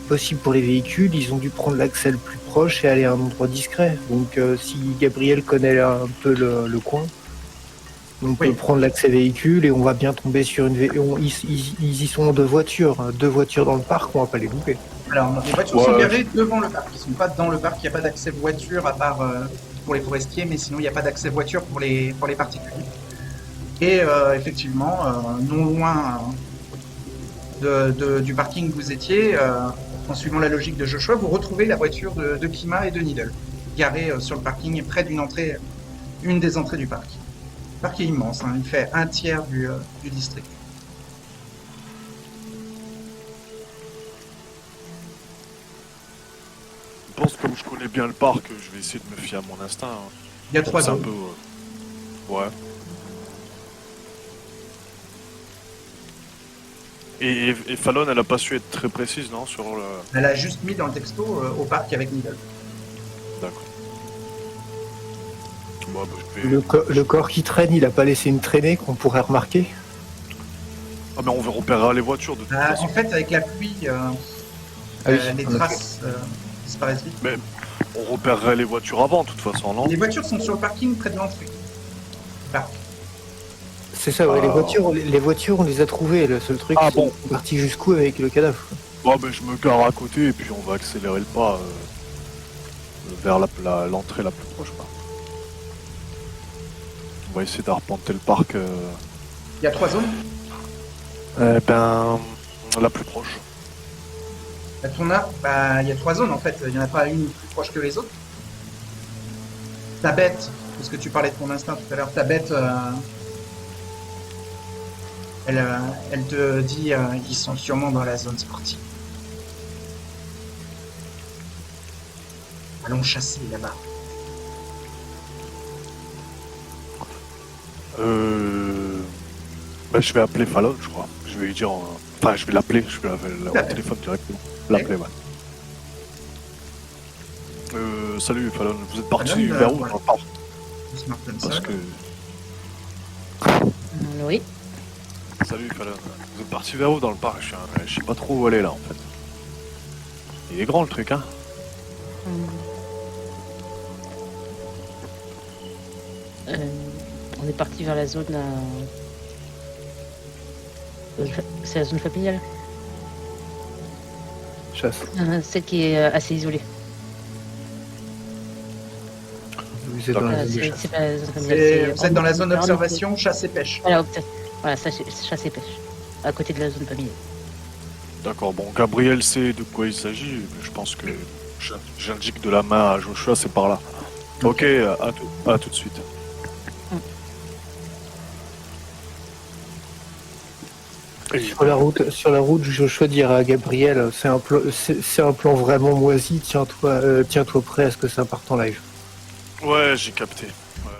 possible pour les véhicules. Ils ont dû prendre l'accès le plus proche et aller à un endroit discret. Donc si Gabriel connaît un peu le coin, on peut prendre l'accès véhicule et on va bien tomber sur une ils y sont en deux voitures dans le parc, on va pas les louper. Alors, les voitures sont garées devant le parc. Ils sont pas dans le parc. Il n'y a pas d'accès voiture à part pour les forestiers, mais sinon il n'y a pas d'accès voiture pour les particuliers. Et effectivement, non loin du parking où vous étiez, en suivant la logique de Joshua, vous retrouvez la voiture de Kima et de Needle, garée sur le parking près une des entrées du parc. Le parc est immense, il fait un tiers du district. Je pense que comme je connais bien le parc, je vais essayer de me fier à mon instinct. Il y a 3 C'est un zones. peu. Ouais. Et Fallon, elle a pas su être très précise, non, sur le. Elle a juste mis dans le texto au parc avec Needle. D'accord. Bon, je vais... Le corps qui traîne, il a pas laissé une traînée qu'on pourrait remarquer. Ah, mais on repérera les voitures de toute façon. En fait, avec la pluie, les traces disparaissent vite. Mais on repérerait les voitures avant, de toute façon, non? Les voitures sont sur le parking près de l'entrée. C'est ça, ouais, les voitures, on les a trouvées. Le seul truc, c'est bon. qu'on est parti jusqu'où avec le cadavre. Bon, ben je me gare à côté et puis on va accélérer le pas vers l'entrée la plus proche, quoi. On va essayer d'arpenter le parc. Il y a 3 zones. La plus proche. Il y a 3 zones en fait. Il n'y en a pas une plus proche que les autres. Ta bête, parce que tu parlais de ton instinct tout à l'heure, ta bête, elle te dit ils sont sûrement dans la zone sportive. Allons chasser là-bas. Je vais appeler Fallon, je crois. Je vais lui dire Enfin, je vais l'appeler, je vais l'avoir au téléphone directement. L'appeler, ouais. Salut Fallon, vous êtes parti Fallon, vers où voilà. dans le parc? Miss Martenson. Parce que... Oui. Salut Fallon, vous êtes parti vers où dans le parc? Je sais pas trop où aller là en fait. Il est grand le truc, hein? On est parti vers la zone. C'est la zone familiale, Chasse. celle qui est assez isolée. Vous êtes dans la Voilà, zone de c'est chasse. c'est pas la zone familiale. Vous êtes dans la zone c'est- d'observation, chasse et pêche. Voilà, ça, c'est chasse et pêche. À côté de la zone familiale. D'accord, bon, Gabriel sait de quoi il s'agit, mais je pense que j'indique de la main à Joshua, c'est par là. Ok, à tout de suite. Sur la route, Joshua dira à Gabriel, c'est un plan vraiment moisi, tiens-toi prêt à ce que ça parte en live. Ouais, j'ai capté. Ouais.